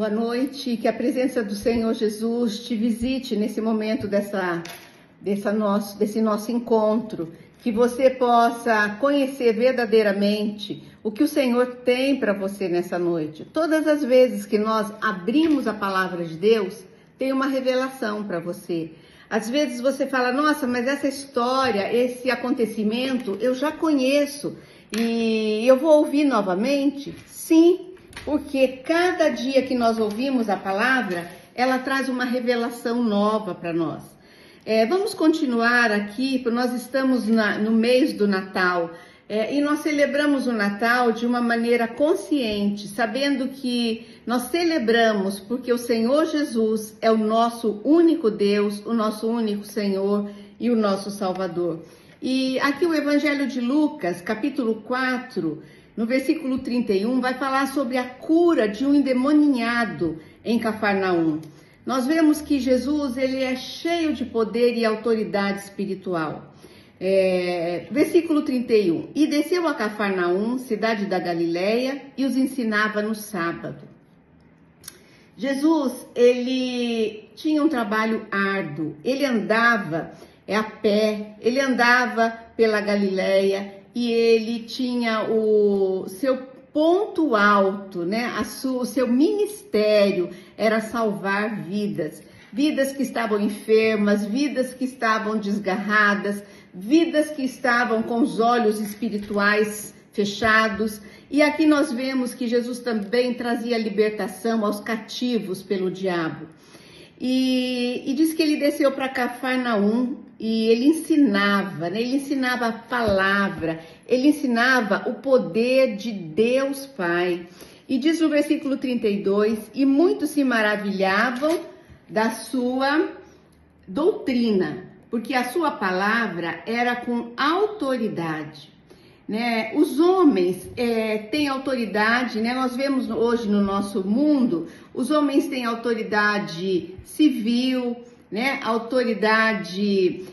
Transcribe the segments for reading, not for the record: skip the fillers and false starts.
Boa noite, que a presença do Senhor Jesus te visite nesse momento desse nosso encontro, que você possa conhecer verdadeiramente o que o Senhor tem para você nessa noite. Todas as vezes que nós abrimos a palavra de Deus, tem uma revelação para você. Às vezes você fala, nossa, mas essa história, esse acontecimento, eu já conheço e eu vou ouvir novamente? Sim. Porque cada dia que nós ouvimos a palavra, ela traz uma revelação nova para nós. Vamos continuar aqui, porque nós estamos no mês do Natal, e nós celebramos o Natal de uma maneira consciente, sabendo que nós celebramos porque o Senhor Jesus é o nosso único Deus, o nosso único Senhor e o nosso Salvador. E aqui o Evangelho de Lucas, capítulo 4, no versículo 31, vai falar sobre a cura de um endemoniado em Cafarnaum. Nós vemos que Jesus ele é cheio de poder e autoridade espiritual. Versículo 31. E desceu a Cafarnaum, cidade da Galileia, e os ensinava no sábado. Jesus, ele tinha um trabalho árduo. Ele andava a pé, ele andava pela Galileia, e ele tinha o seu ponto alto, né? O seu ministério era salvar vidas. Vidas que estavam enfermas, vidas que estavam desgarradas, vidas que estavam com os olhos espirituais fechados. E aqui nós vemos que Jesus também trazia libertação aos cativos pelo diabo. E diz que ele desceu para Cafarnaum e ele ensinava, né? Ele ensinava a palavra, ele ensinava o poder de Deus Pai. E diz no versículo 32, e muitos se maravilhavam da sua doutrina, porque a sua palavra era com autoridade. Né? Os homens têm autoridade, né? Nós vemos hoje no nosso mundo, os homens têm autoridade civil, né? Autoridade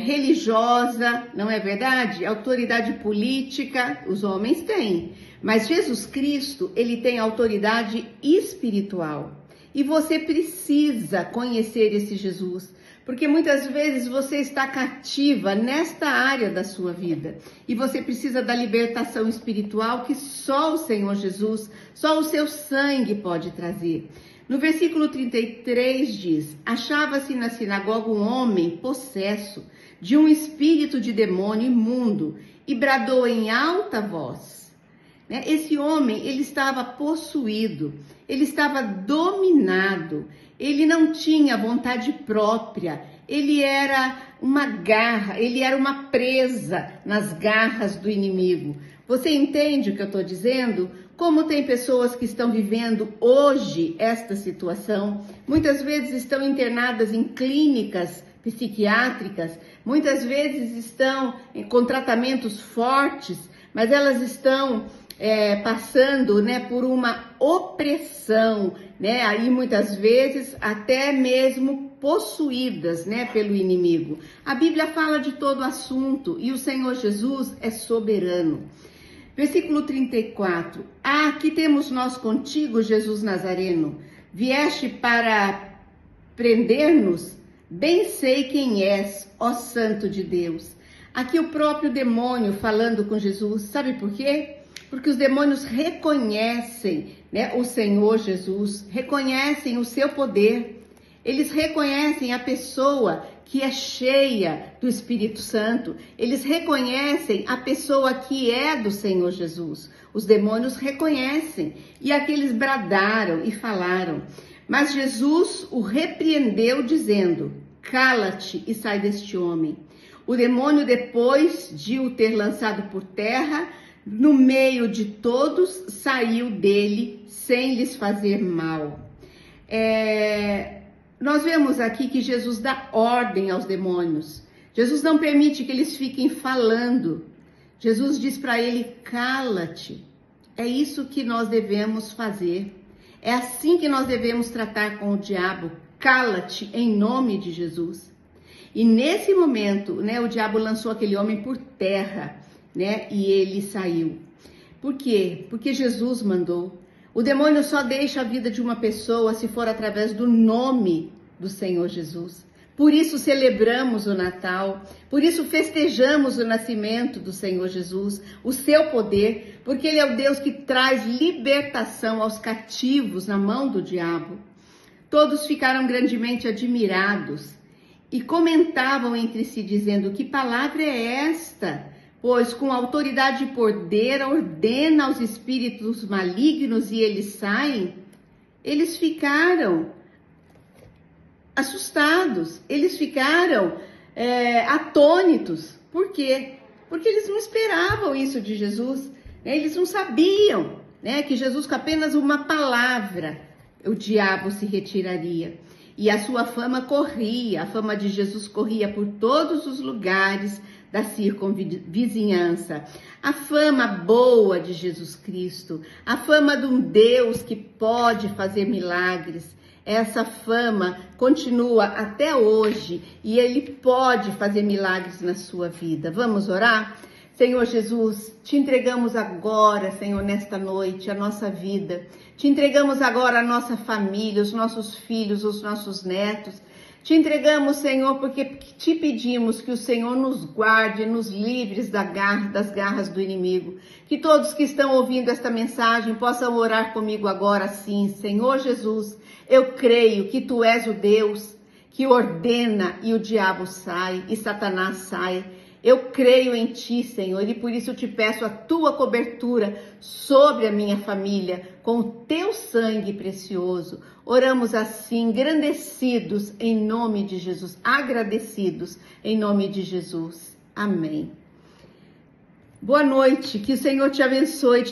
religiosa, não é verdade? Autoridade política, os homens têm. Mas Jesus Cristo, ele tem autoridade espiritual. E você precisa conhecer esse Jesus. Porque muitas vezes você está cativa nesta área da sua vida e você precisa da libertação espiritual que só o Senhor Jesus, só o seu sangue pode trazer. No versículo 33 diz, achava-se na sinagoga um homem possesso de um espírito de demônio imundo e bradou em alta voz. Esse homem, ele estava possuído, ele estava dominado, ele não tinha vontade própria, ele era uma garra, ele era uma presa nas garras do inimigo. Você entende o que eu estou dizendo? Como tem pessoas que estão vivendo hoje esta situação, muitas vezes estão internadas em clínicas psiquiátricas, muitas vezes estão com tratamentos fortes, mas elas estão passando, né, por uma opressão, né, aí muitas vezes até mesmo possuídas, né, pelo inimigo. A Bíblia fala de todo o assunto e o Senhor Jesus é soberano. Versículo 34. Aqui temos nós contigo, Jesus Nazareno. Vieste para prender-nos? Bem sei quem és, ó Santo de Deus. Aqui o próprio demônio falando com Jesus. Sabe por quê? Porque os demônios reconhecem, né, o Senhor Jesus, reconhecem o seu poder. Eles reconhecem a pessoa que é cheia do Espírito Santo. Eles reconhecem a pessoa que é do Senhor Jesus. Os demônios reconhecem. E aqueles bradaram e falaram. Mas Jesus o repreendeu dizendo, cala-te e sai deste homem. O demônio, depois de o ter lançado por terra, no meio de todos, saiu dele sem lhes fazer mal. Nós vemos aqui que Jesus dá ordem aos demônios. Jesus não permite que eles fiquem falando. Jesus diz para ele, cala-te. É isso que nós devemos fazer. É assim que nós devemos tratar com o diabo. Cala-te em nome de Jesus. E nesse momento, né, o diabo lançou aquele homem por terra, né, e ele saiu. Por quê? Porque Jesus mandou. O demônio só deixa a vida de uma pessoa se for através do nome do Senhor Jesus. Por isso celebramos o Natal, por isso festejamos o nascimento do Senhor Jesus, o seu poder, porque Ele é o Deus que traz libertação aos cativos na mão do diabo. Todos ficaram grandemente admirados e comentavam entre si, dizendo: que palavra é esta? Pois com autoridade e poder ordena aos espíritos malignos e eles saem. Eles ficaram assustados, eles ficaram atônitos. Por quê? Porque eles não esperavam isso de Jesus, né? Eles não sabiam, né, que Jesus, com apenas uma palavra, o diabo se retiraria. E a sua fama corria, a fama de Jesus corria por todos os lugares da circunvizinhança. A fama boa de Jesus Cristo, a fama de um Deus que pode fazer milagres. Essa fama continua até hoje e Ele pode fazer milagres na sua vida. Vamos orar? Senhor Jesus, te entregamos agora, Senhor, nesta noite, a nossa vida. Te entregamos agora a nossa família, os nossos filhos, os nossos netos. Te entregamos, Senhor, porque te pedimos que o Senhor nos guarde, nos livres das garras do inimigo. Que todos que estão ouvindo esta mensagem possam orar comigo agora, sim. Senhor Jesus, eu creio que Tu és o Deus que ordena e o diabo sai e Satanás sai. Eu creio em Ti, Senhor, e por isso eu te peço a Tua cobertura sobre a minha família, com o Teu sangue precioso. Oramos assim, engrandecidos em nome de Jesus, agradecidos em nome de Jesus. Amém. Boa noite, que o Senhor te abençoe.